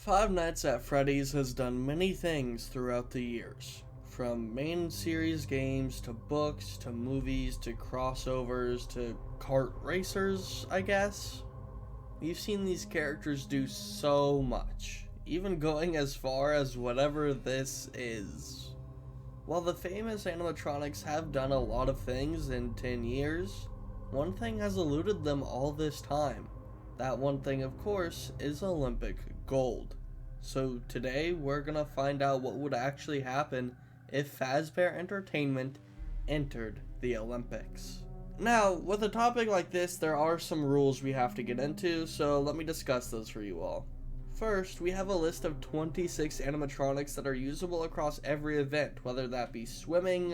Five Nights at Freddy's has done many things throughout the years. From main series games, to books, to movies, to crossovers, to kart racers, I guess. We've seen these characters do so much, even going as far as whatever this is. While the famous animatronics have done a lot of things in 10 years, one thing has eluded them all this time. That one thing, of course, is Olympic gold. So today we're gonna find out what would actually happen if Fazbear Entertainment entered the Olympics. Now, with a topic like this, there are some rules we have to get into, so let me discuss those for you all. First, we have a list of 26 animatronics that are usable across every event, whether that be swimming,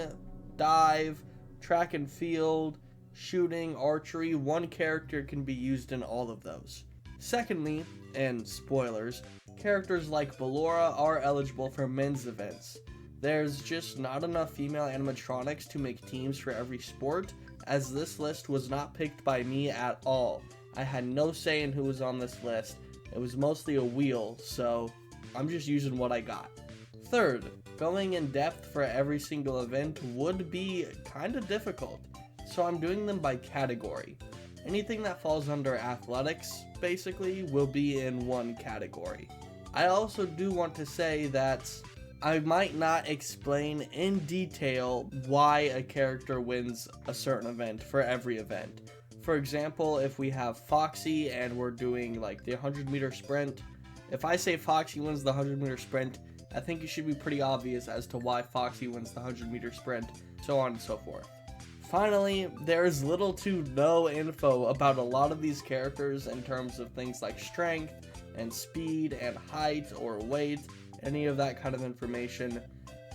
dive, track and field, shooting, archery. One character can be used in all of those. Secondly, and spoilers, characters like Ballora are eligible for men's events. There's just not enough female animatronics to make teams for every sport, as this list was not picked by me at all. I had no say in who was on this list. It was mostly a wheel, so I'm just using what I got. Third, going in depth for every single event would be kinda difficult, so I'm doing them by category. Anything that falls under athletics, basically, will be in one category. I also do want to say that I might not explain in detail why a character wins a certain event for every event. For example, if we have Foxy and we're doing like the 100-meter sprint, if I say Foxy wins the 100-meter sprint, I think it should be pretty obvious as to why Foxy wins the 100-meter sprint, so on and so forth. Finally, there is little to no info about a lot of these characters in terms of things like strength and speed and height or weight, any of that kind of information.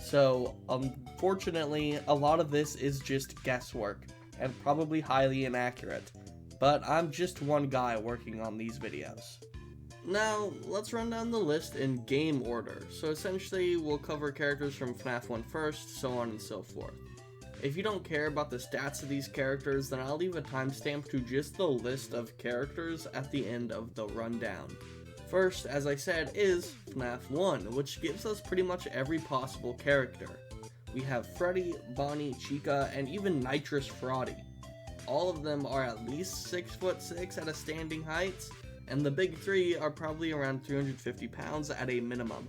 So, unfortunately, a lot of this is just guesswork and probably highly inaccurate, but I'm just one guy working on these videos. Now, let's run down the list in game order. So essentially, we'll cover characters from FNaF 1 first, so on and so forth. If you don't care about the stats of these characters, then I'll leave a timestamp to just the list of characters at the end of the rundown. First, as I said, is FNaF 1, which gives us pretty much every possible character. We have Freddy, Bonnie, Chica, and even Nitrous Fraudy. All of them are at least 6'6" at a standing height, and the big three are probably around 350 pounds at a minimum.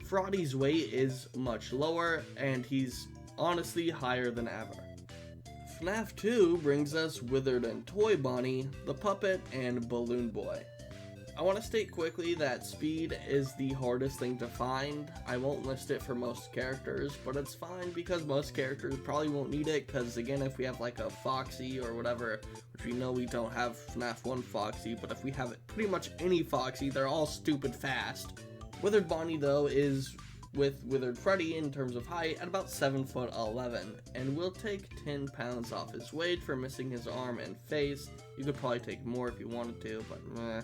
Fraudy's weight is much lower, and he's honestly higher than ever. FNaF 2 brings us Withered and Toy Bonnie, the Puppet, and Balloon Boy. I want to state quickly that speed is the hardest thing to find. I won't list it for most characters, but it's fine because most characters probably won't need it, because again, if we have like a Foxy or whatever, which we know we don't have FNaF 1 Foxy, but if we have pretty much any Foxy, they're all stupid fast. Withered Bonnie though is with Withered Freddy in terms of height at about 7'11", and will take 10 pounds off his weight for missing his arm and face. You could probably take more if you wanted to, but meh.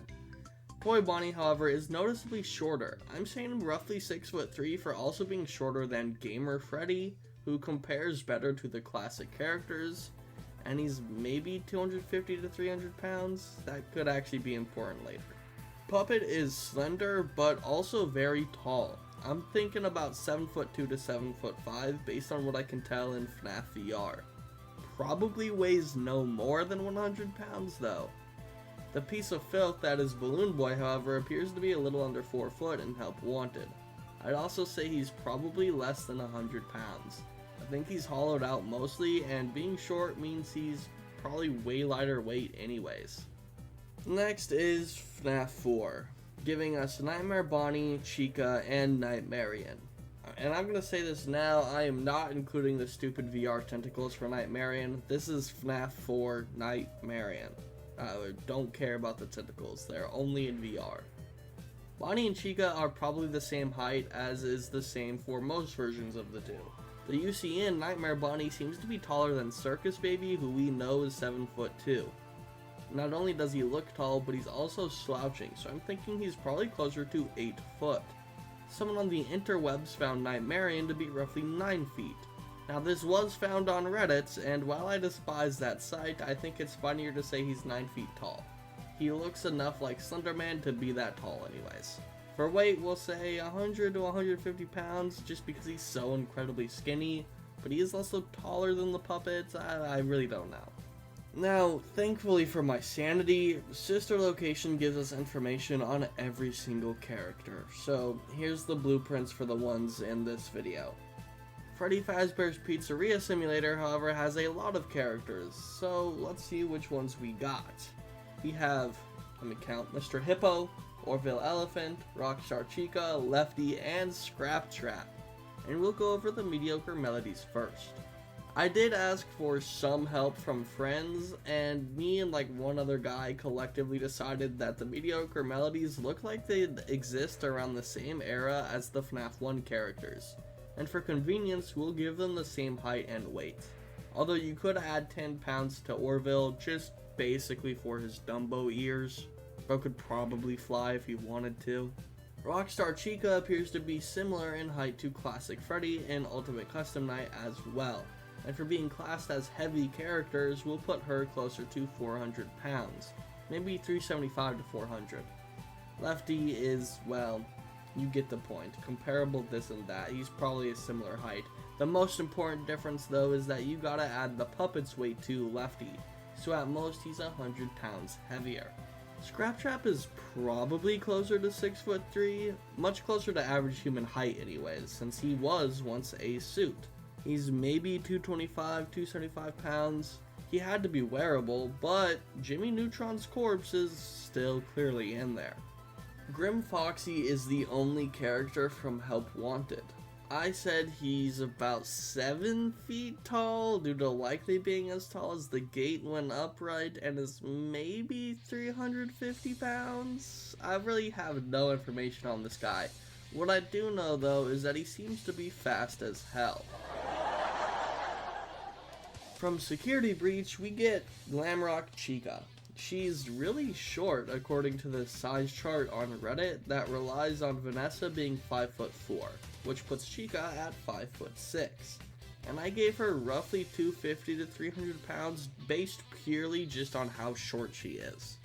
Toy Bonnie, however, is noticeably shorter. I'm saying roughly 6'3" for also being shorter than Gamer Freddy, who compares better to the classic characters, and he's maybe 250 to 300 pounds. That could actually be important later. Puppet is slender, but also very tall. I'm thinking about 7'2" to 7'5" based on what I can tell in FNaF VR. Probably weighs no more than 100 pounds though. The piece of filth that is Balloon Boy, however, appears to be a little under 4 foot and help wanted. I'd also say he's probably less than 100 pounds. I think he's hollowed out mostly, and being short means he's probably way lighter weight anyways. Next is FNaF 4, giving us Nightmare Bonnie, Chica, and Nightmarian. And I'm gonna say this now, I am not including the stupid VR tentacles for Nightmarian. This is FNaF 4 Nightmarian. Don't care about the tentacles, they're only in VR. Bonnie and Chica are probably the same height, as is the same for most versions of the two. The UCN Nightmare Bonnie seems to be taller than Circus Baby, who we know is 7'2". Not only does he look tall, but he's also slouching, so I'm thinking he's probably closer to 8 foot. Someone on the interwebs found Nightmarian to be roughly 9 feet. Now this was found on Reddit, and while I despise that site, I think it's funnier to say he's 9 feet tall. He looks enough like Slenderman to be that tall anyways. For weight, we'll say 100 to 150 pounds just because he's so incredibly skinny, but he is also taller than the puppets. I really don't know. Now, thankfully for my sanity, Sister Location gives us information on every single character, so here's the blueprints for the ones in this video. Freddy Fazbear's Pizzeria Simulator, however, has a lot of characters, so let's see which ones we got. We have, let me count, Mr. Hippo, Orville Elephant, Rockstar Chica, Lefty, and Scraptrap. And we'll go over the mediocre melodies first. I did ask for some help from friends, and me and like one other guy collectively decided that the mediocre melodies look like they exist around the same era as the FNaF 1 characters. And for convenience, we'll give them the same height and weight. Although you could add 10 pounds to Orville just basically for his Dumbo ears. Bro could probably fly if he wanted to. Rockstar Chica appears to be similar in height to Classic Freddy and Ultimate Custom Night as well. And for being classed as heavy characters, we'll put her closer to 400 pounds. Maybe 375 to 400. Lefty is, well, you get the point. Comparable this and that. He's probably a similar height. The most important difference though is that you gotta add the puppet's weight to Lefty. So at most he's 100 pounds heavier. Scraptrap is probably closer to 6'3", much closer to average human height anyways, since he was once a suit. He's maybe 225, 275 pounds. He had to be wearable, but Jimmy Neutron's corpse is still clearly in there. Grim Foxy is the only character from Help Wanted. I said he's about 7 feet tall due to likely being as tall as the gate when upright and is maybe 350 pounds. I really have no information on this guy. What I do know though is that he seems to be fast as hell. From Security Breach, we get Glamrock Chica. She's really short according to the size chart on Reddit that relies on Vanessa being 5'4", which puts Chica at 5'6". And I gave her roughly 250 to 300 pounds based purely just on how short she is.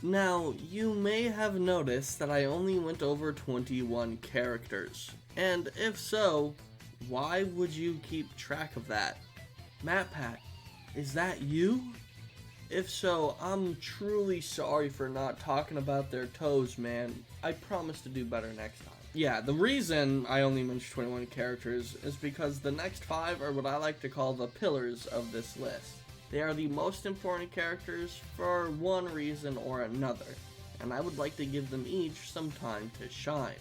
Now, you may have noticed that I only went over 21 characters. And if so, why would you keep track of that? MatPat, is that you? If so, I'm truly sorry for not talking about their toes, man. I promise to do better next time. Yeah, the reason I only mentioned 21 characters is because the next 5 are what I like to call the pillars of this list. They are the most important characters for one reason or another, and I would like to give them each some time to shine.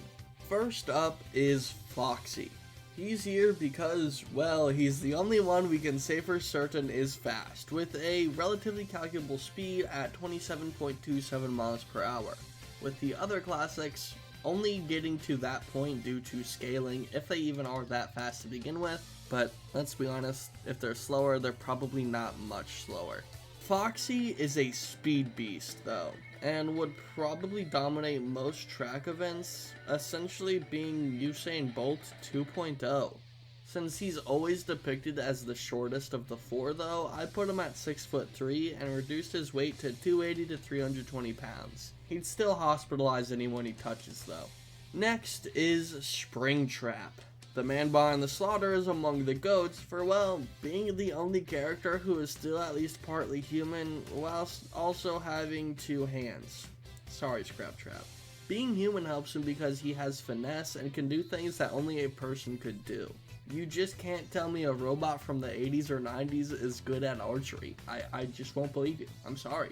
First up is Foxy. He's here because, well, he's the only one we can say for certain is fast, with a relatively calculable speed at 27.27 miles per hour, with the other classics only getting to that point due to scaling, if they even are that fast to begin with, but let's be honest, if they're slower, they're probably not much slower. Foxy is a speed beast though, and would probably dominate most track events, essentially being Usain Bolt 2.0. Since he's always depicted as the shortest of the 4 though, I put him at 6'3" and reduced his weight to 280 to 320 pounds. He'd still hospitalize anyone he touches though. Next is Springtrap. The man behind the slaughter is among the GOATs for, well, being the only character who is still at least partly human, whilst also having 2 hands. Sorry, Scraptrap. Being human helps him because he has finesse and can do things that only a person could do. You just can't tell me a robot from the 80s or 90s is good at archery. I just won't believe it. I'm sorry.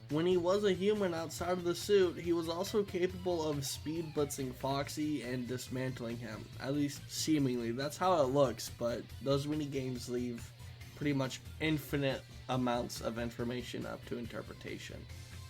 When he was a human outside of the suit, he was also capable of speed blitzing Foxy and dismantling him. At least seemingly. That's how it looks, but those minigames leave pretty much infinite amounts of information up to interpretation.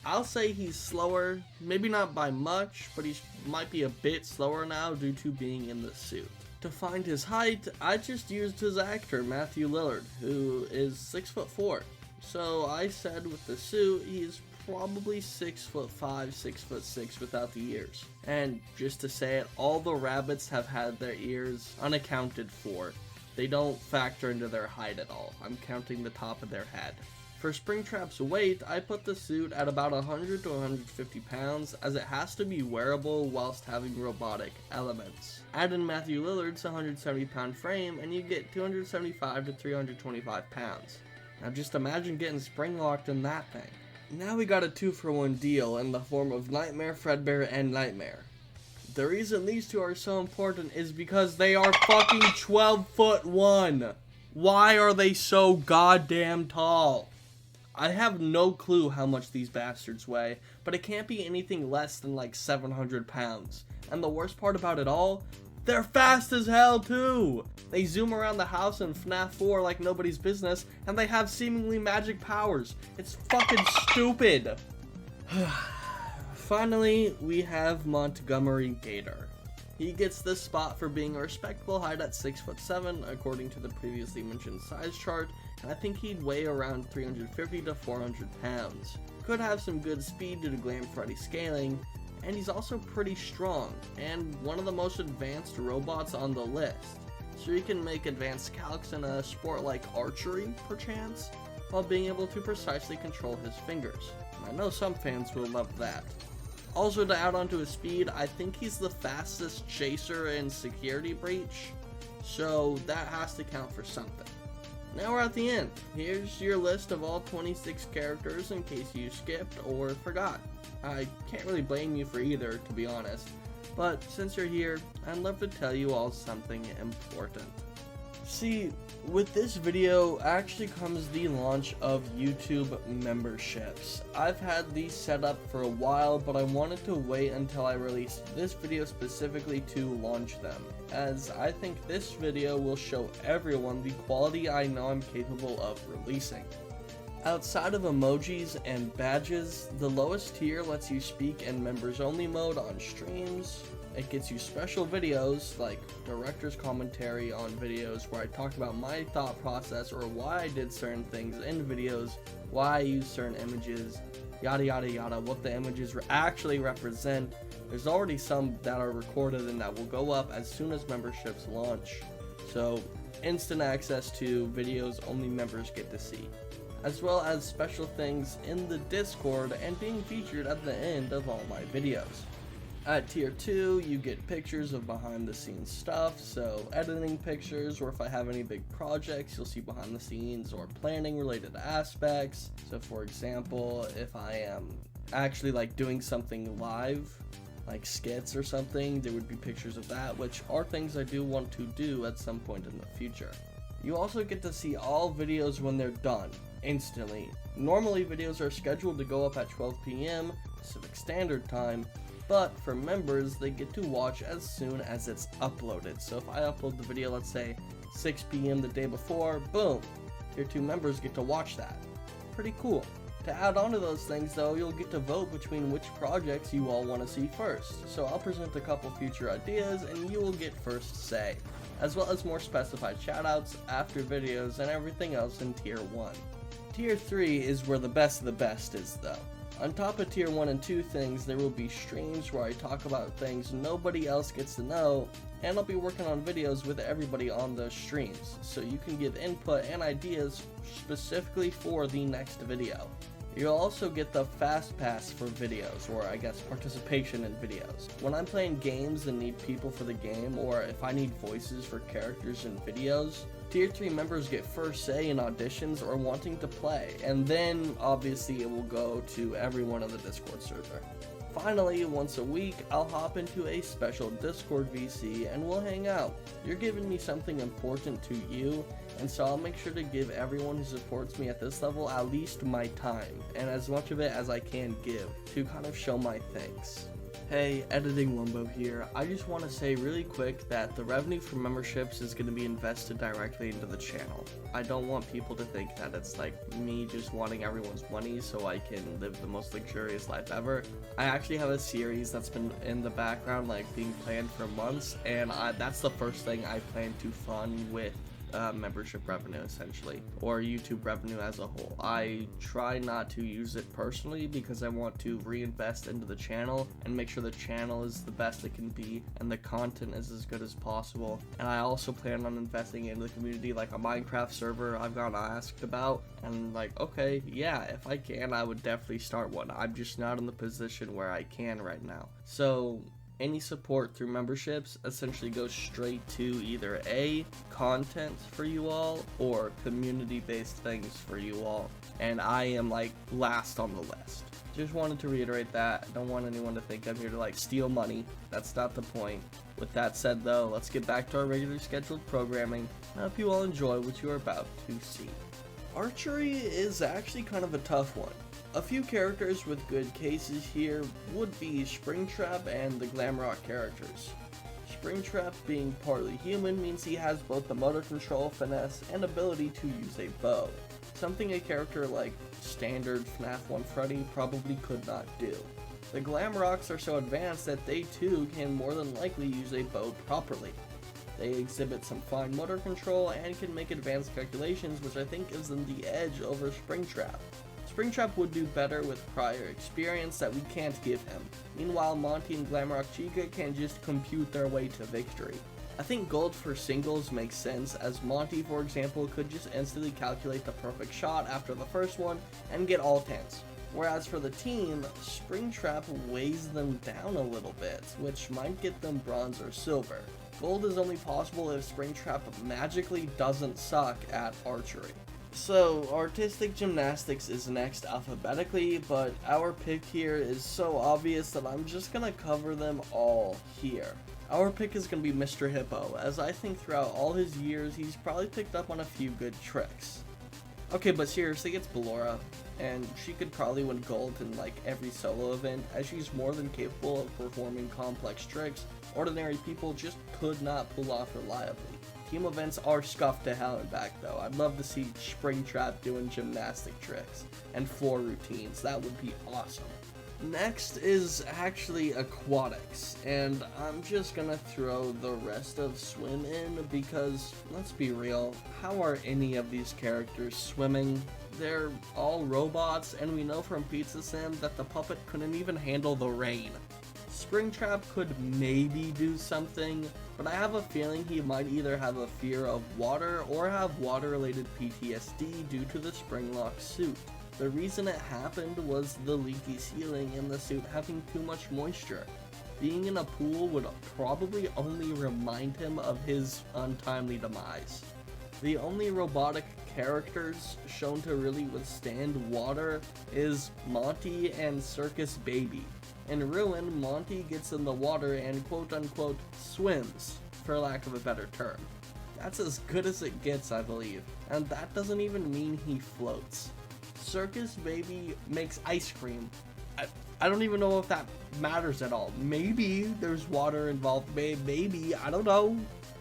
I'll say he's slower, maybe not by much, but he might be a bit slower now due to being in the suit. To find his height, I just used his actor, Matthew Lillard, who is 6'4". So I said with the suit, he's probably 6'5", 6'6" without the ears. And just to say it, all the rabbits have had their ears unaccounted for. They don't factor into their height at all. I'm counting the top of their head. For Springtrap's weight, I put the suit at about 100 to 150 pounds as it has to be wearable whilst having robotic elements. Add in Matthew Lillard's 170 pound frame and you get 275 to 325 pounds. Now just imagine getting spring locked in that thing. Now we got a 2-for-1 deal in the form of Nightmare, Fredbear, and Nightmare. The reason these two are so important is because they are fucking 12'1". Why are they so goddamn tall? I have no clue how much these bastards weigh, but it can't be anything less than like 700 pounds. And the worst part about it all, they're fast as hell too! They zoom around the house in FNaF 4 like nobody's business, and they have seemingly magic powers. It's fucking stupid! Finally, we have Montgomery Gator. He gets this spot for being a respectable height at 6'7", according to the previously mentioned size chart, and I think he'd weigh around 350 to 400 pounds. Could have some good speed due to Glam Freddy scaling, and he's also pretty strong, and one of the most advanced robots on the list. So he can make advanced calcs in a sport like archery, perchance, while being able to precisely control his fingers. I know some fans will love that. Also, to add on to his speed, I think he's the fastest chaser in Security Breach, so that has to count for something. Now we're at the end. Here's your list of all 26 characters in case you skipped or forgot. I can't really blame you for either, to be honest, but since you're here, I'd love to tell you all something important. See, with this video actually comes the launch of YouTube memberships. I've had these set up for a while, but I wanted to wait until I released this video specifically to launch them, as I think this video will show everyone the quality I know I'm capable of releasing. Outside of emojis and badges, the lowest tier lets you speak in members only mode on streams. It gets you special videos like director's commentary on videos where I talk about my thought process or why I did certain things in videos, why I use certain images, yada yada yada, what the images actually represent. There's already some that are recorded and that will go up as soon as memberships launch. So instant access to videos only members get to see, as well as special things in the Discord and being featured at the end of all my videos. At tier 2, you get pictures of behind the scenes stuff, so editing pictures, or if I have any big projects, you'll see behind the scenes or planning related aspects. So for example, if I am actually like doing something live, like skits or something, there would be pictures of that, which are things I do want to do at some point in the future. You also get to see all videos when they're done, instantly. Normally videos are scheduled to go up at 12 PM Pacific Standard Time, but for members, they get to watch as soon as it's uploaded. So if I upload the video, let's say 6 PM the day before, boom, tier 2 members get to watch that. Pretty cool. To add on to those things though, you'll get to vote between which projects you all want to see first. So I'll present a couple future ideas and you will get first say, as well as more specified shoutouts after videos and everything else in tier 1. Tier 3 is where the best of the best is though. On top of tier 1 and 2 things, there will be streams where I talk about things nobody else gets to know, and I'll be working on videos with everybody on those streams, so you can give input and ideas specifically for the next video. You'll also get the fast pass for videos, or I guess participation in videos. When I'm playing games and need people for the game, or if I need voices for characters in videos, tier 3 members get first say in auditions or wanting to play, and then obviously it will go to everyone on the Discord server. Finally, once a week, I'll hop into a special Discord VC and we'll hang out. You're giving me something important to you, and so I'll make sure to give everyone who supports me at this level at least my time, and as much of it as I can give, to kind of show my thanks. Hey, Editing Wumbo here. I just want to say really quick that the revenue from memberships is going to be invested directly into the channel. I don't want people to think that it's like me just wanting everyone's money so I can live the most luxurious life ever. I actually have a series that's been in the background, like being planned for months, and that's the first thing I plan to fund with membership revenue essentially, or YouTube revenue as a whole. I try not to use it personally because I want to reinvest into the channel and make sure the channel is the best it can be and the content is as good as possible. And I also plan on investing into the community, like a Minecraft server I've gotten asked about, and like, okay, yeah, if I can, I would definitely start one. I'm just not in the position where I can right now. So any support through memberships essentially goes straight to either A, content for you all, or community-based things for you all. And I am like last on the list. Just wanted to reiterate that. I don't want anyone to think I'm here to like steal money. That's not the point. With that said though, let's get back to our regularly scheduled programming. I hope you all enjoy what you are about to see. Archery is actually kind of a tough one. A few characters with good cases here would be Springtrap and the Glamrock characters. Springtrap being partly human means he has both the motor control, finesse, and ability to use a bow, something a character like standard FNaF 1 Freddy probably could not do. The Glamrocks are so advanced that they too can more than likely use a bow properly. They exhibit some fine motor control and can make advanced calculations, which I think gives them the edge over Springtrap. Springtrap would do better with prior experience that we can't give him. Meanwhile, Monty and Glamrock Chica can just compute their way to victory. I think gold for singles makes sense, as Monty, for example, could just instantly calculate the perfect shot after the first one and get all 10s. Whereas for the team, Springtrap weighs them down a little bit, which might get them bronze or silver. Gold is only possible if Springtrap magically doesn't suck at archery. So, artistic gymnastics is next alphabetically, but our pick here is so obvious that I'm just gonna cover them all here. Our pick is gonna be Mr. Hippo, as I think throughout all his years, he's probably picked up on a few good tricks. Okay, but seriously, it's Ballora, and she could probably win gold in like every solo event, as she's more than capable of performing complex tricks ordinary people just could not pull off reliably. Team events are scuffed to hell and back though. I'd love to see Springtrap doing gymnastic tricks and floor routines. That would be awesome. Next is actually Aquatics, and I'm just gonna throw the rest of swim in because, let's be real, how are any of these characters swimming? They're all robots, and we know from Pizza Sim that the puppet couldn't even handle the rain. Springtrap could maybe do something, but I have a feeling he might either have a fear of water or have water-related PTSD due to the Springlock suit. The reason it happened was the leaky ceiling and the suit having too much moisture. Being in a pool would probably only remind him of his untimely demise. The only robotic characters shown to really withstand water is Monty and Circus Baby. In Ruin, Monty gets in the water and quote-unquote swims, for lack of a better term. That's as good as it gets, I believe, and that doesn't even mean he floats. Circus Baby makes ice cream. I don't even know if that matters at all. Maybe there's water involved, maybe, I don't know.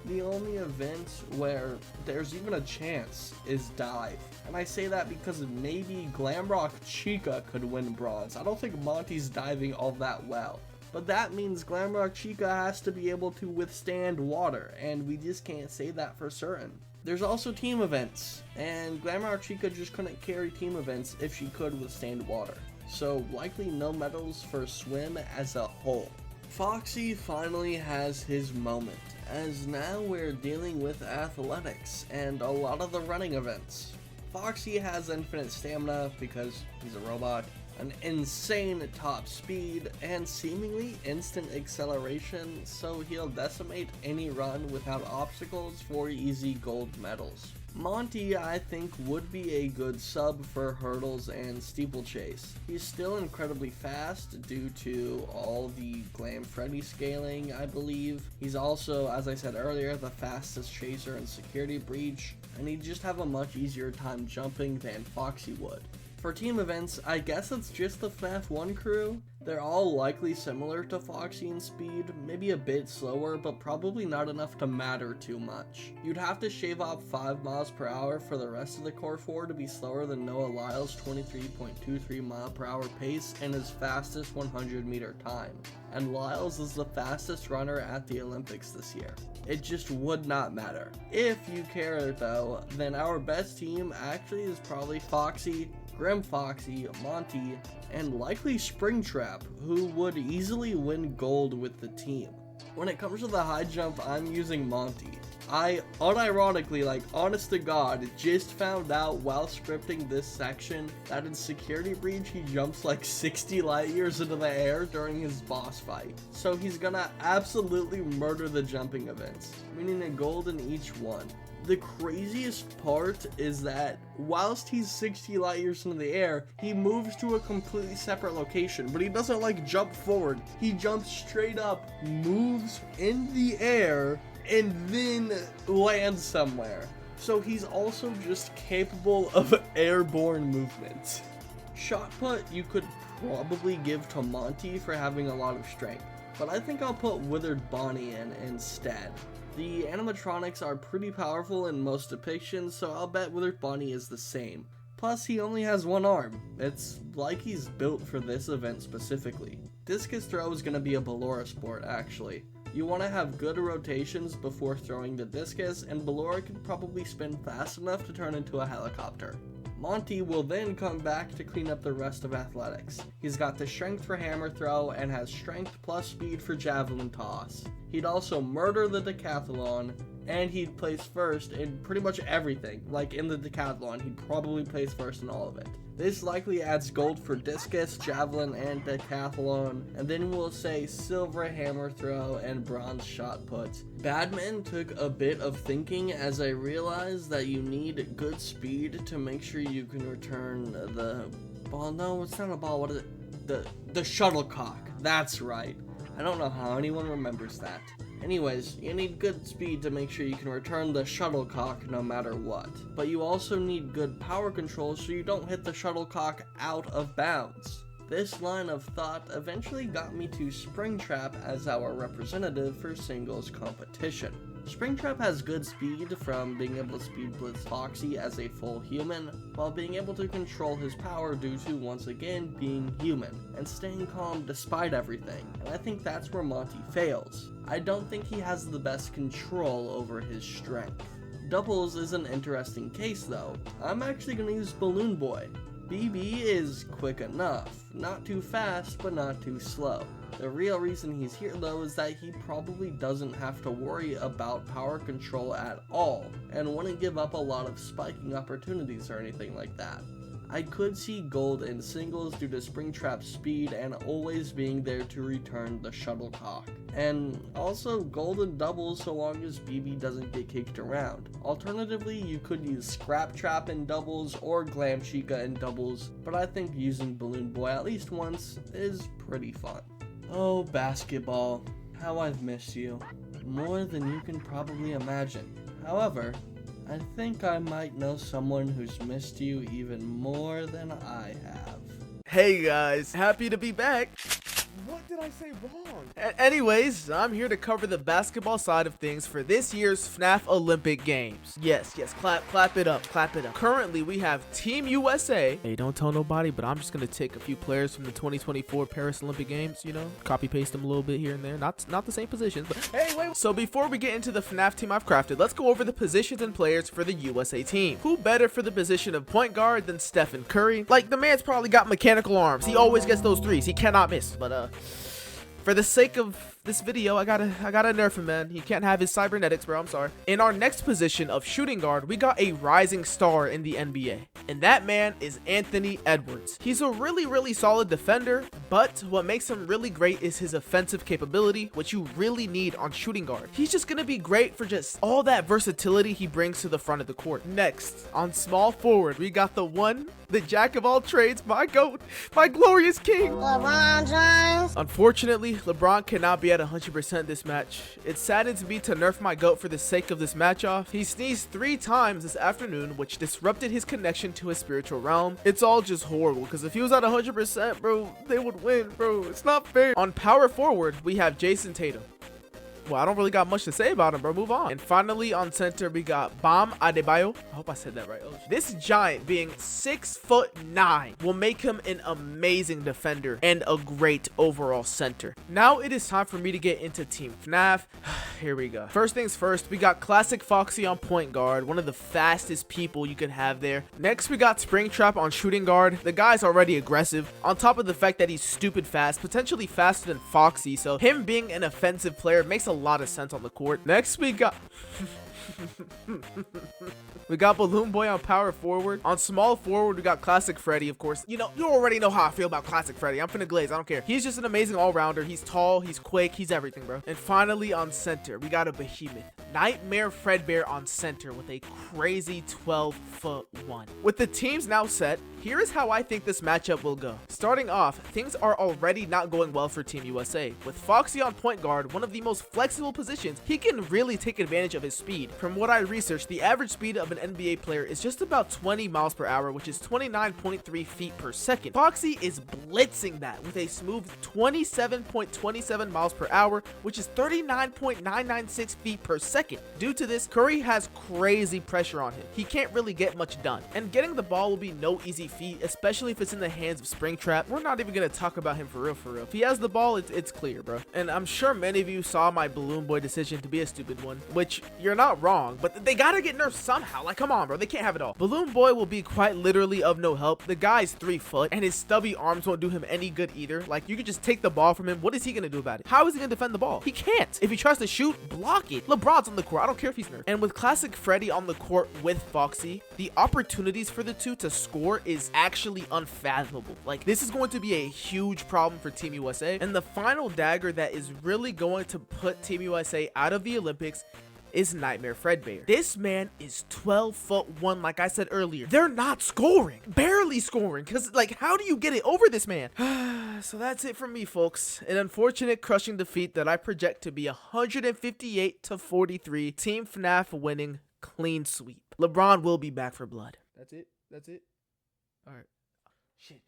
The only event where there's even a chance is dive. And I say that because maybe Glamrock Chica could win bronze. I don't think Monty's diving all that well. But that means Glamrock Chica has to be able to withstand water, and we just can't say that for certain. There's also team events, and Glamrock Chica just couldn't carry team events if she could withstand water. So likely no medals for swim as a whole. Foxy finally has his moment, as now we're dealing with athletics and a lot of the running events. Foxy has infinite stamina because he's a robot, an insane top speed, and seemingly instant acceleration, so he'll decimate any run without obstacles for easy gold medals. Monty, I think, would be a good sub for hurdles and steeplechase. He's still incredibly fast due to all the Glam Freddy scaling, I believe. He's also, as I said earlier, the fastest chaser in Security Breach, and he'd just have a much easier time jumping than Foxy would. For team events, I guess it's just the FNaF 1 crew. They're all likely similar to Foxy in speed, maybe a bit slower, but probably not enough to matter too much. You'd have to shave off 5 miles per hour for the rest of the core 4 to be slower than Noah Lyle's 23.23 mile per hour pace and his fastest 100-meter time. And Lyles is the fastest runner at the Olympics this year. It just would not matter. If you care though, then our best team actually is probably Foxy, Grim Foxy, Monty, and likely Springtrap, who would easily win gold with the team. When it comes to the high jump, I'm using Monty. I unironically, like honest to God, just found out while scripting this section that in Security Breach he jumps like 60 light years into the air during his boss fight. So he's gonna absolutely murder the jumping events, meaning a gold in each one. The craziest part is that whilst he's 60 light years into the air, he moves to a completely separate location, but he doesn't like jump forward. He jumps straight up, moves in the air, and then lands somewhere. So he's also just capable of airborne movements. Shot put you could probably give to Monty for having a lot of strength, but I think I'll put Withered Bonnie in instead. The animatronics are pretty powerful in most depictions, so I'll bet Withered Bonnie is the same. Plus, he only has one arm. It's like he's built for this event specifically. Discus throw is going to be a Ballora sport, actually. You want to have good rotations before throwing the discus, and Ballora can probably spin fast enough to turn into a helicopter. Monty will then come back to clean up the rest of athletics. He's got the strength for hammer throw and has strength plus speed for javelin toss. He'd also murder the decathlon, and he'd place first in pretty much everything. Like in the decathlon, he'd probably place first in all of it. This likely adds gold for discus, javelin, and decathlon, and then we'll say silver hammer throw and bronze shot put. Badminton took a bit of thinking as I realized that you need good speed to make sure you can return the ball. No, it's not a ball. What is it? The shuttlecock. That's right. I don't know how anyone remembers that. Anyways, you need good speed to make sure you can return the shuttlecock no matter what. But you also need good power control so you don't hit the shuttlecock out of bounds. This line of thought eventually got me to Springtrap as our representative for singles competition. Springtrap has good speed from being able to speed blitz Foxy as a full human, while being able to control his power due to once again being human, and staying calm despite everything, and I think that's where Monty fails. I don't think he has the best control over his strength. Doubles is an interesting case though. I'm actually going to use Balloon Boy. BB is quick enough, not too fast but not too slow. The real reason he's here though is that he probably doesn't have to worry about power control at all, and wouldn't give up a lot of spiking opportunities or anything like that. I could see gold in singles due to Springtrap's speed and always being there to return the shuttlecock. And also gold in doubles so long as BB doesn't get kicked around. Alternatively, you could use Scrap Trap in doubles or Glam Chica in doubles, but I think using Balloon Boy at least once is pretty fun. Oh, basketball, how I've missed you. More than you can probably imagine. However, I think I might know someone who's missed you even more than I have. Hey guys, happy to be back. What did I say wrong? Anyways, I'm here to cover the basketball side of things for this year's FNaF Olympic Games. Yes, clap it up. Currently, we have Team USA. Hey, don't tell nobody, but I'm just gonna take a few players from the 2024 Paris Olympic Games, you know, copy paste them a little bit here and there. Not the same positions, but hey, wait. So before we get into the FNaF team I've crafted, let's go over the positions and players for the USA team. Who better for the position of point guard than Stephen Curry? Like, the man's probably got mechanical arms. He always gets those threes. He cannot miss, but for the sake of this video, I gotta nerf him, man. He can't have his cybernetics, bro. I'm sorry. In our next position of shooting guard, we got a rising star in the NBA, and that man is Anthony Edwards. He's a really solid defender, but what makes him really great is his offensive capability, which you really need on shooting guard. He's just gonna be great for just all that versatility he brings to the front of the court. Next, on small forward, we got the jack of all trades, my GOAT, my glorious king, LeBron James. Unfortunately, LeBron cannot be be at 100% this match. It saddens me to nerf my GOAT for the sake of this match off. He sneezed 3 times this afternoon, which disrupted his connection to his spiritual realm. It's all just horrible, because if he was at 100%, bro, they would win, bro. It's not fair. On power forward, we have Jason Tatum. Well, I don't really got much to say about him, bro. Move on. And finally, on center, we got Bam Adebayo. I hope I said that right. Oh, this giant, being 6'9", will make him an amazing defender and a great overall center. Now it is time for me to get into Team FNaF. Here we go. First things first, we got Classic Foxy on point guard, one of the fastest people you could have there. Next, we got Springtrap on shooting guard. The guy's already aggressive, on top of the fact that he's stupid fast, potentially faster than Foxy, so him being an offensive player makes a lot of sense on the court. Next, we got we got Balloon Boy on power forward. On small forward, we got Classic Freddy, of course. You know, you already know how I feel about Classic Freddy. I'm finna glaze, I don't care. He's just an amazing all-rounder. He's tall, he's quick, he's everything, bro. And finally, on center, we got a behemoth, Nightmare Fredbear on center with a crazy 12'1". With the teams now set, here is how I think this matchup will go. Starting off, things are already not going well for Team USA. With Foxy on point guard, one of the most flexible positions, he can really take advantage of his speed. From what I researched, the average speed of an NBA player is just about 20 miles per hour, which is 29.3 feet per second. Foxy is blitzing that with a smooth 27.27 miles per hour, which is 39.996 feet per second. Due to this, Curry has crazy pressure on him. He can't really get much done, and getting the ball will be no easy feat, especially if it's in the hands of Springtrap. We're not even gonna talk about him for real. If he has the ball, it's clear, bro. And I'm sure many of you saw my Balloon Boy decision to be a stupid one, which you're not wrong, but they gotta get nerfed somehow. Like, come on, bro, they can't have it all. Balloon Boy will be quite literally of no help. The guy's 3 foot, and his stubby arms won't do him any good either. Like, you could just take the ball from him. What is he gonna do about it? How is he gonna defend the ball? He can't. If he tries to shoot, block it. LeBron's on the court. I don't care if he's nerfed. And with Classic Freddy on the court with Foxy, the opportunities for the two to score is actually unfathomable. Like, this is going to be a huge problem for Team USA. And the final dagger that is really going to put Team USA out of the Olympics is Nightmare Fredbear. This man is 12'1", like I said earlier. They're not scoring, barely scoring, because, like, how do you get it over this man? So that's it from me, folks. An unfortunate crushing defeat that I project to be 158-43. Team FNaF winning clean sweep. LeBron will be back for blood. That's it. All right. Shit.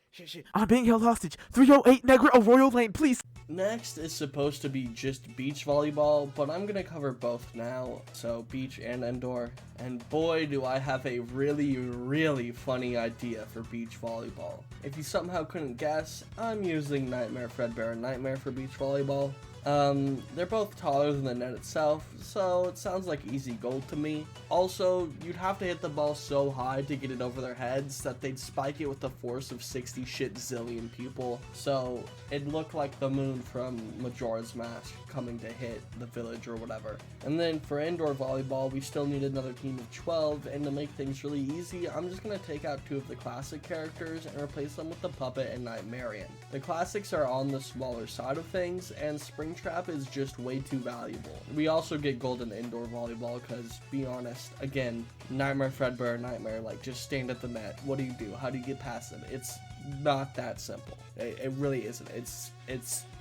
I'm being held hostage. 308 Negra Arroyo Lane, please. Next is supposed to be just beach volleyball, but I'm gonna cover both now, so beach and indoor. And boy, do I have a really funny idea for beach volleyball. If you somehow couldn't guess, I'm using Nightmare Fredbear and Nightmare for beach volleyball. They're both taller than the net itself, so it sounds like easy gold to me. Also, you'd have to hit the ball so high to get it over their heads that they'd spike it with the force of 60 shit zillion people, so it'd look like the moon from Majora's Mask coming to hit the village or whatever. And then for indoor volleyball, we still need another team of 12, and to make things really easy, I'm just gonna take out 2 of the classic characters and replace them with the Puppet and Nightmarian. The classics are on the smaller side of things, and Springtrap is just way too valuable. We also get gold in indoor volleyball because, be honest, again, Nightmare Fredbear, Nightmare, like, just stand at the net. What do you do? How do you get past them? It's not that simple. It really isn't. It's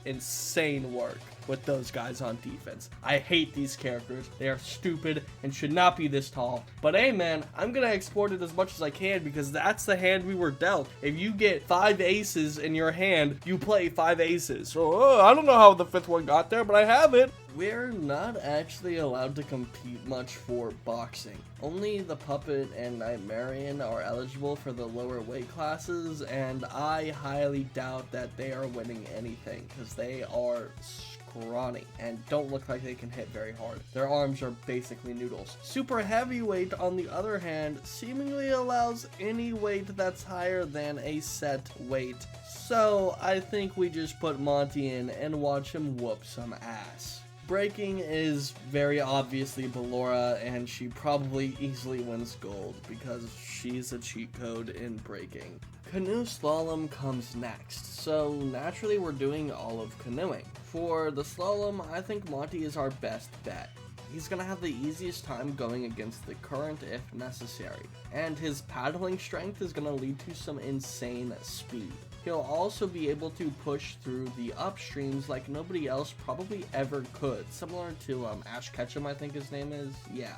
insane work with those guys on defense. I hate these characters. They are stupid and should not be this tall. But hey, man, I'm gonna export it as much as I can because that's the hand we were dealt. If you get 5 aces in your hand, you play 5 aces. So I don't know how the 5th one got there, but I have it. We're not actually allowed to compete much for boxing. Only the Puppet and Nightmarian are eligible for the lower weight classes, and I highly doubt that they are winning anything because they are scrawny and don't look like they can hit very hard. Their arms are basically noodles. Super heavyweight, on the other hand, seemingly allows any weight that's higher than a set weight. So I think we just put Monty in and watch him whoop some ass. Breaking is very obviously Ballora, and she probably easily wins gold because she's a cheat code in breaking. Canoe slalom comes next, so naturally we're doing all of canoeing. For the slalom, I think Monty is our best bet. He's gonna have the easiest time going against the current if necessary, and his paddling strength is gonna lead to some insane speed. He'll also be able to push through the upstreams like nobody else probably ever could, similar to Ash Ketchum, I think his name is. Yeah,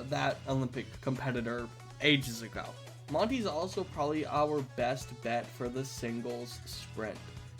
that Olympic competitor ages ago. Monty's also probably our best bet for the singles sprint.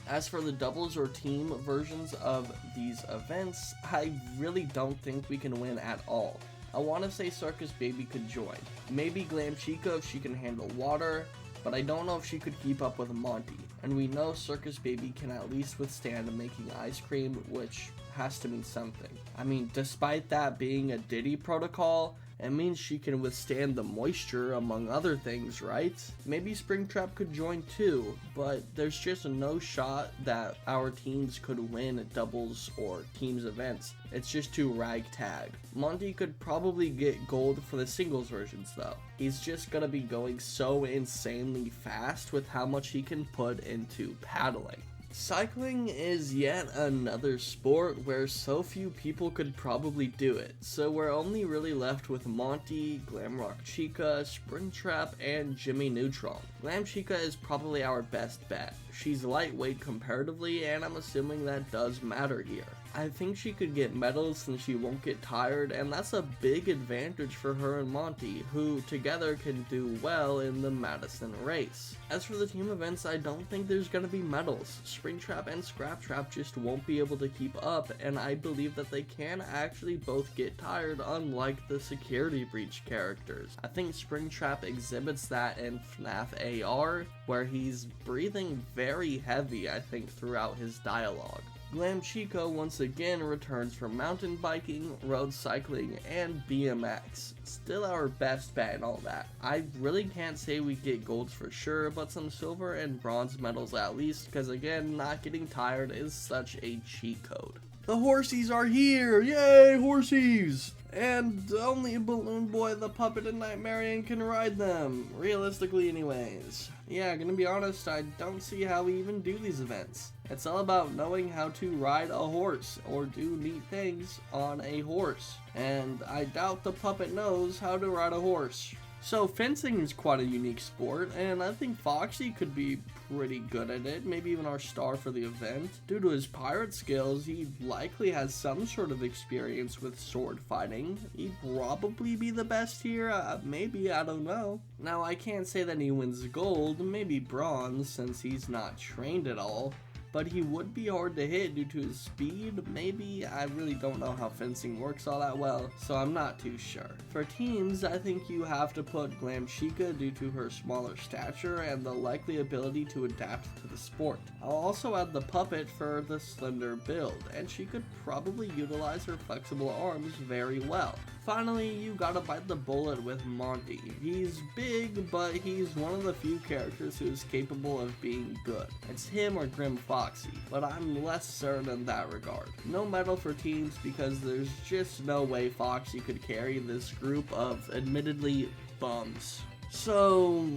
As for the doubles or team versions of these events, I really don't think we can win at all. I want to say Circus Baby could join. Maybe Glam Chica if she can handle water, but I don't know if she could keep up with Monty. And we know Circus Baby can at least withstand making ice cream, which has to mean something. I mean, despite that being a Diddy protocol, it means she can withstand the moisture, among other things, right? Maybe Springtrap could join too, but there's just no shot that our teams could win doubles or teams events. It's just too ragtag. Monty could probably get gold for the singles versions though. He's just gonna be going so insanely fast with how much he can put into paddling. Cycling is yet another sport where so few people could probably do it, so we're only really left with Monty, Glamrock Chica, Springtrap, and Jimmy Neutron. Glam Chica is probably our best bet. She's lightweight comparatively, and I'm assuming that does matter here. I think she could get medals since she won't get tired, and that's a big advantage for her and Monty, who together can do well in the Madison race. As for the team events, I don't think there's gonna be medals. Springtrap and Scraptrap just won't be able to keep up, and I believe that they can actually both get tired, unlike the security breach characters. I think Springtrap exhibits that in FNaF AR, where he's breathing very heavy, I think, throughout his dialogue. Glam Chica once again returns for mountain biking, road cycling, and BMX. Still our best bet and all that. I really can't say we get golds for sure, but some silver and bronze medals at least, because again, not getting tired is such a cheat code. The Horsies are here! Yay, Horsies! And only Balloon Boy, the Puppet, and Nightmarian can ride them. Realistically anyways. Yeah, gonna be honest, I don't see how we even do these events. It's all about knowing how to ride a horse, or do neat things on a horse. And I doubt the Puppet knows how to ride a horse. So fencing is quite a unique sport, and I think Foxy could be pretty good at it, maybe even our star for the event. Due to his pirate skills, he likely has some sort of experience with sword fighting. He'd probably be the best here, maybe, I don't know. Now I can't say that he wins gold, maybe bronze, since he's not trained at all. But he would be hard to hit due to his speed, maybe. I really don't know how fencing works all that well, so I'm not too sure. For teams, I think you have to put Glam Chica due to her smaller stature and the likely ability to adapt to the sport. I'll also add the Puppet for the slender build, and she could probably utilize her flexible arms very well. Finally, you gotta bite the bullet with Monty. He's big, but he's one of the few characters who is capable of being good. It's him or Grim Foxy, but I'm less certain in that regard. No medal for teams because there's just no way Foxy could carry this group of admittedly bums. So,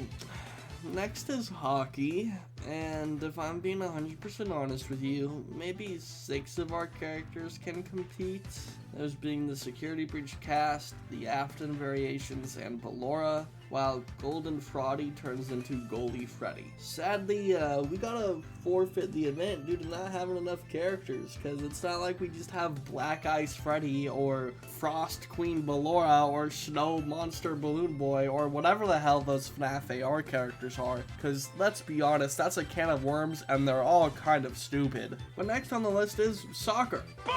next is hockey, and if I'm being 100% honest with you, maybe 6 of our characters can compete. Those being the Security Breach cast, the Afton variations, and Ballora, while Golden Fraudy turns into Goalie Freddy. Sadly, we gotta forfeit the event due to not having enough characters, because it's not like we just have Black Ice Freddy, or Frost Queen Ballora, or Snow Monster Balloon Boy, or whatever the hell those FNaF AR characters are, because let's be honest, that's a can of worms, and they're all kind of stupid. But next on the list is soccer. Boo!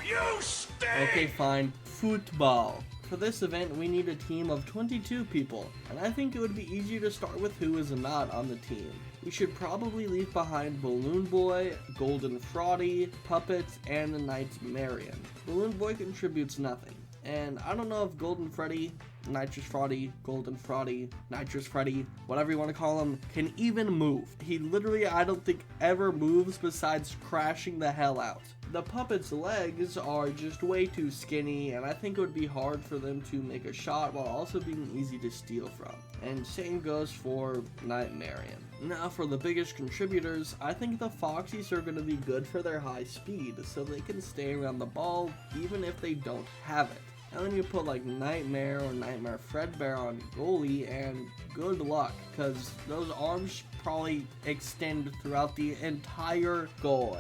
You stink! Okay, fine. Football. For this event, we need a team of 22 people, and I think it would be easier to start with who is not on the team. We should probably leave behind Balloon Boy, Golden Fraudy, Puppet, and the Nightmarian. Balloon Boy contributes nothing, and I don't know if Golden Freddy, Nitrous Fraudy, Golden Fraudy, Nitrous Freddy, whatever you want to call him, can even move. He literally, I don't think, ever moves besides crashing the hell out. The Puppet's legs are just way too skinny, and I think it would be hard for them to make a shot while also being easy to steal from. And same goes for Nightmarian. Now for the biggest contributors, I think the Foxies are going to be good for their high speed, so they can stay around the ball even if they don't have it. And then you put like Nightmare or Nightmare Fredbear on goalie, and good luck, because those arms probably extend throughout the entire goal.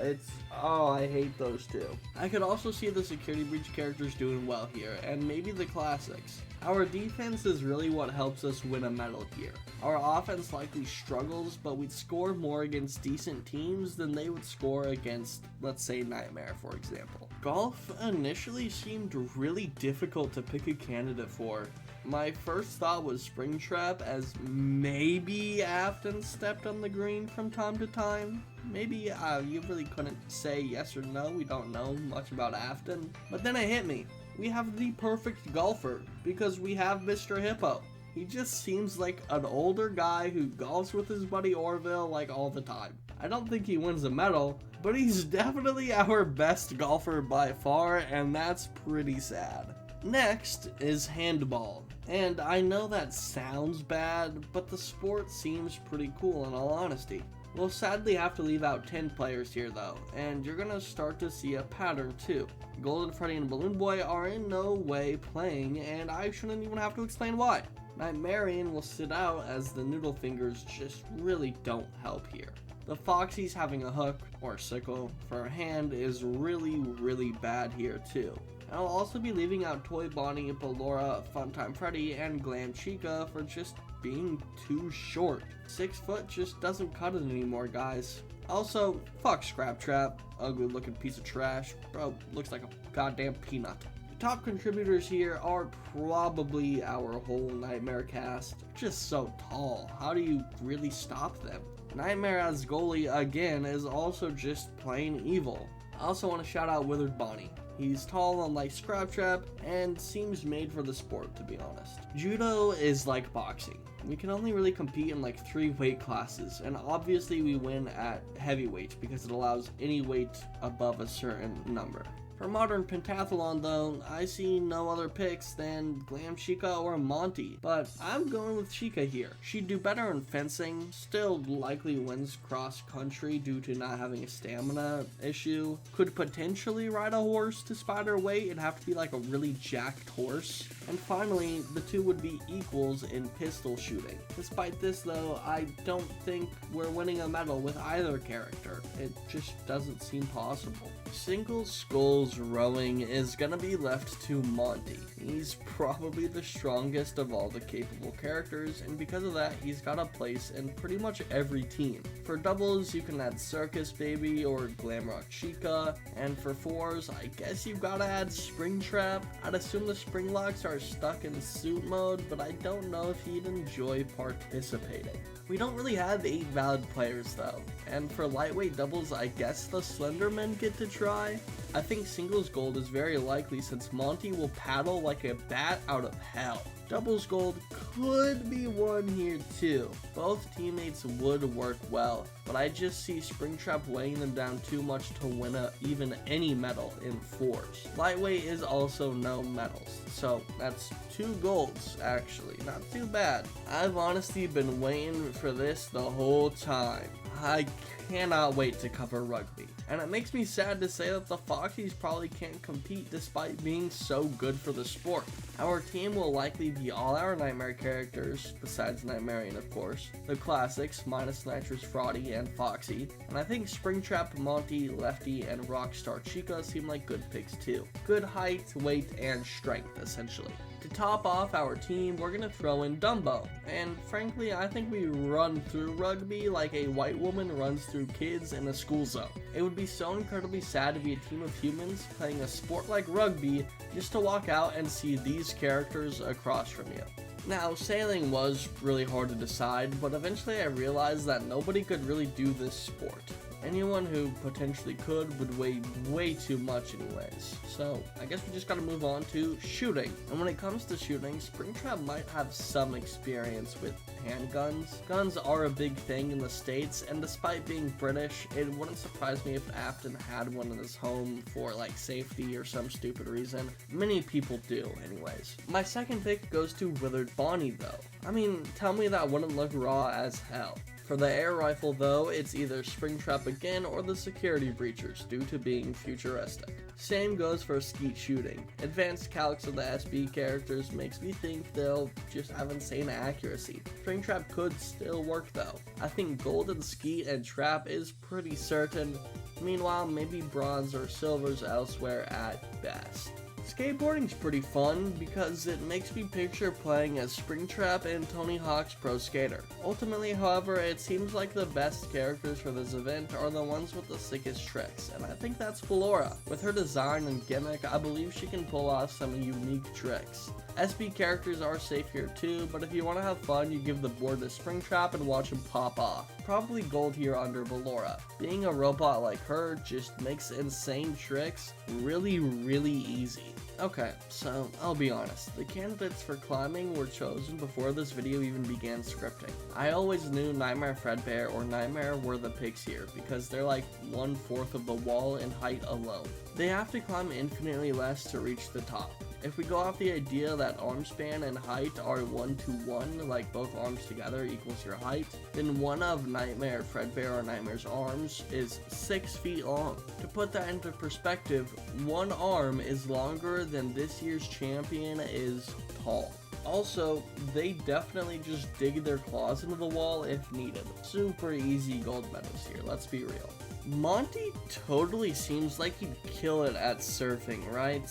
Oh, I hate those two. I could also see the security breach characters doing well here, and maybe the classics. Our defense is really what helps us win a medal here. Our offense likely struggles, but we'd score more against decent teams than they would score against, let's say, Nightmare, for example. Golf initially seemed really difficult to pick a candidate for. My first thought was Springtrap, as maybe Afton stepped on the green from time to time. Maybe you really couldn't say yes or no, we don't know much about Afton. But then it hit me. We have the perfect golfer, because we have Mr. Hippo. He just seems like an older guy who golfs with his buddy Orville like all the time. I don't think he wins a medal, but he's definitely our best golfer by far, and that's pretty sad. Next is Handball. And I know that sounds bad, but the sport seems pretty cool in all honesty. We'll sadly have to leave out 10 players here though, and you're gonna start to see a pattern too. Golden Freddy and Balloon Boy are in no way playing, and I shouldn't even have to explain why. Nightmarian will sit out, as the noodle fingers just really don't help here. The Foxies having a hook or sickle for a hand is really bad here too. And I'll also be leaving out Toy Bonnie, Ballora, Funtime Freddy, and Glam Chica for just being too short. 6 foot just doesn't cut it anymore, guys. Also, fuck Scrap Trap, ugly looking piece of trash. Bro, looks like a goddamn peanut. The top contributors here are probably our whole Nightmare cast. Just so tall, how do you really stop them? Nightmare as goalie again is also just plain evil. I also want to shout out Withered Bonnie. He's tall unlike Scrap Trap and seems made for the sport, to be honest. Judo is like boxing. We can only really compete in like 3 weight classes, and obviously we win at heavyweight because it allows any weight above a certain number. For modern pentathlon though, I see no other picks than Glam Chica or Monty, but I'm going with Chica here. She'd do better in fencing, still likely wins cross country due to not having a stamina issue, could potentially ride a horse despite her weight, it'd have to be like a really jacked horse, and finally the two would be equals in pistol shooting. Despite this though, I don't think we're winning a medal with either character, it just doesn't seem possible. Single sculls rowing is gonna be left to Monty. He's probably the strongest of all the capable characters, and because of that, he's got a place in pretty much every team. For doubles, you can add Circus Baby or Glamrock Chica, and for fours, I guess you've gotta add Springtrap. I'd assume the Springlocks are stuck in suit mode, but I don't know if he'd enjoy participating. We don't really have 8 valid players though, and for lightweight doubles, I guess the Slendermen get to try. I think singles gold is very likely since Monty will paddle like a bat out of hell. Doubles gold could be won here too. Both teammates would work well, but I just see Springtrap weighing them down too much to win even any medal in fours. Lightweight is also no medals, so that's 2 golds actually, not too bad. I've honestly been waiting for this the whole time. I cannot wait to cover rugby. And it makes me sad to say that the Foxies probably can't compete despite being so good for the sport. Our team will likely be all our Nightmare characters, besides Nightmarian of course, the classics minus Nitrous Fraudy and Foxy, and I think Springtrap, Monty, Lefty, and Rockstar Chica seem like good picks too. Good height, weight, and strength essentially. To top off our team, we're gonna throw in Dumbo, and frankly I think we run through rugby like a white woman runs through kids in a school zone. It would be so incredibly sad to be a team of humans playing a sport like rugby just to walk out and see these characters across from you. Now, sailing was really hard to decide, but eventually I realized that nobody could really do this sport. Anyone who potentially could would weigh way too much anyways. So I guess we just gotta move on to shooting. And when it comes to shooting, Springtrap might have some experience with handguns. Guns are a big thing in the States, and despite being British, it wouldn't surprise me if Afton had one in his home for like safety or some stupid reason. Many people do anyways. My second pick goes to Withered Bonnie though. I mean, tell me that wouldn't look raw as hell. For the air rifle though, it's either Springtrap again or the security breachers due to being futuristic. Same goes for skeet shooting. Advanced calcs of the SB characters makes me think they'll just have insane accuracy. Springtrap could still work though. I think golden skeet and trap is pretty certain. Meanwhile, maybe bronze or silvers elsewhere at best. Skateboarding's pretty fun because it makes me picture playing as Springtrap and Tony Hawk's Pro Skater. Ultimately, however, it seems like the best characters for this event are the ones with the sickest tricks, and I think that's Flora. With her design and gimmick, I believe she can pull off some unique tricks. SB characters are safe here too, but if you want to have fun, you give the board to Springtrap and watch him pop off. Probably gold here under Valora. Being a robot like her just makes insane tricks really easy. Okay, so I'll be honest, the candidates for climbing were chosen before this video even began scripting. I always knew Nightmare Fredbear or Nightmare were the picks here because they're like 1/4 of the wall in height alone. They have to climb infinitely less to reach the top. If we go off the idea that arm span and height are 1-to-1, like both arms together equals your height, then one of Nightmare Fredbear or Nightmare's arms is 6 feet long. To put that into perspective, one arm is longer than this year's champion is tall. Also, they definitely just dig their claws into the wall if needed. Super easy gold medals here, let's be real. Monty totally seems like he'd kill it at surfing, right?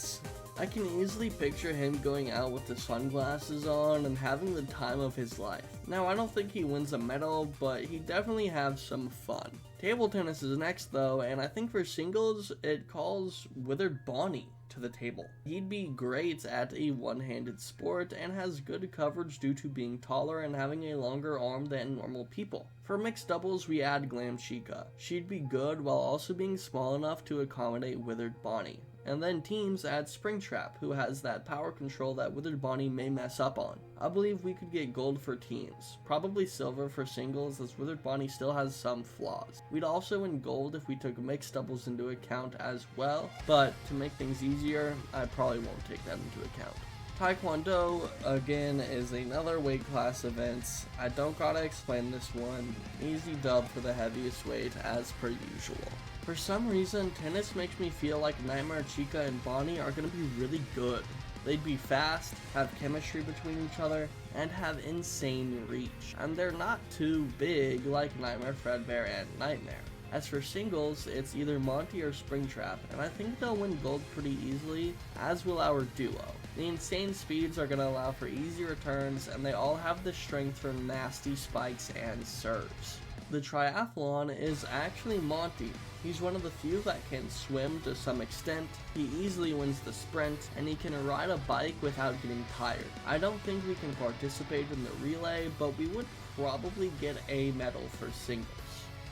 I can easily picture him going out with the sunglasses on and having the time of his life. Now, I don't think he wins a medal, but he definitely has some fun. Table tennis is next though, and I think for singles, it calls Withered Bonnie to the table. He'd be great at a one-handed sport and has good coverage due to being taller and having a longer arm than normal people. For mixed doubles, we add Glam Chica. She'd be good while also being small enough to accommodate Withered Bonnie. And then teams add Springtrap, who has that power control that Withered Bonnie may mess up on. I believe we could get gold for teams, probably silver for singles as Withered Bonnie still has some flaws. We'd also win gold if we took mixed doubles into account as well, but to make things easier, I probably won't take that into account. Taekwondo, again, is another weight class event. I don't gotta explain this one. Easy dub for the heaviest weight as per usual. For some reason, tennis makes me feel like Nightmare Chica and Bonnie are going to be really good. They'd be fast, have chemistry between each other, and have insane reach. And they're not too big like Nightmare Fredbear and Nightmare. As for singles, it's either Monty or Springtrap, and I think they'll win gold pretty easily, as will our duo. The insane speeds are going to allow for easy returns, and they all have the strength for nasty spikes and serves. The triathlon is actually Monty. He's one of the few that can swim to some extent, he easily wins the sprint, and he can ride a bike without getting tired. I don't think we can participate in the relay, but we would probably get a medal for singles.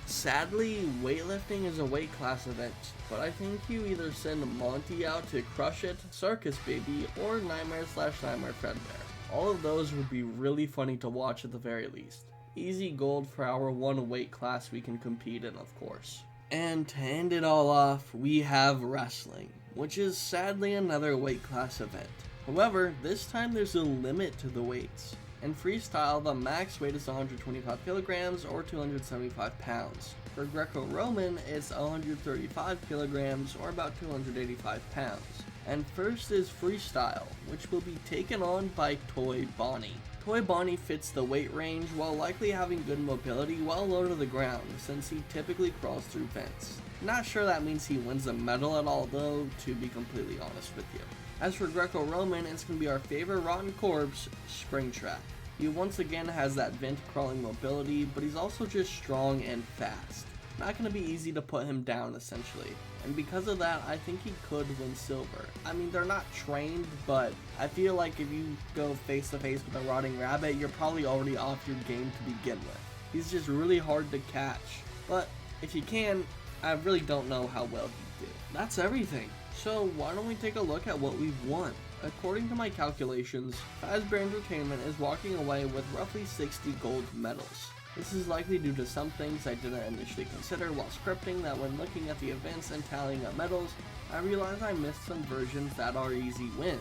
Sadly, weightlifting is a weight class event, but I think you either send Monty out to crush it, Circus Baby, or Nightmare/Nightmare Fredbear. All of those would be really funny to watch at the very least. Easy gold for our one weight class we can compete in, of course. And to end it all off, we have wrestling, which is sadly another weight class event. However, this time there's a limit to the weights. In freestyle, the max weight is 125 kilograms or 275 pounds. For Greco-Roman, it's 135 kilograms or about 285 pounds. And first is freestyle, which will be taken on by Toy Bonnie. Toy Bonnie fits the weight range while likely having good mobility while low to the ground, since he typically crawls through vents. Not sure that means he wins a medal at all though, to be completely honest with you. As for Greco-Roman, it's going to be our favorite rotten corpse, Springtrap. He once again has that vent crawling mobility, but he's also just strong and fast. Not going to be easy to put him down essentially, and because of that I think he could win silver. I mean, they're not trained, but I feel like if you go face to face with a rotting rabbit, you're probably already off your game to begin with. He's just really hard to catch, but if you can, I really don't know how well he'd do. That's everything. So why don't we take a look at what we've won? According to my calculations, Fazbear Entertainment is walking away with roughly 60 gold medals. This is likely due to some things I didn't initially consider while scripting, that when looking at the events and tallying up medals, I realized I missed some versions that are easy wins.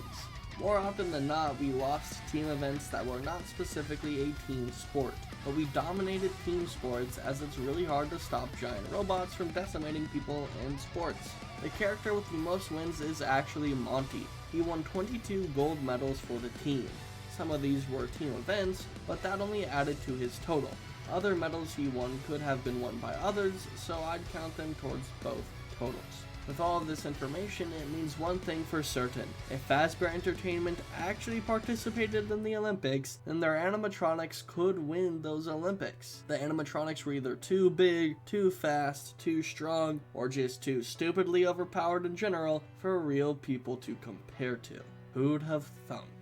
More often than not, we lost team events that were not specifically a team sport, but we dominated team sports as it's really hard to stop giant robots from decimating people in sports. The character with the most wins is actually Monty. He won 22 gold medals for the team. Some of these were team events, but that only added to his total. Other medals he won could have been won by others, so I'd count them towards both totals. With all of this information, it means one thing for certain. If Fazbear Entertainment actually participated in the Olympics, then their animatronics could win those Olympics. The animatronics were either too big, too fast, too strong, or just too stupidly overpowered in general for real people to compare to. Who'd have thunk?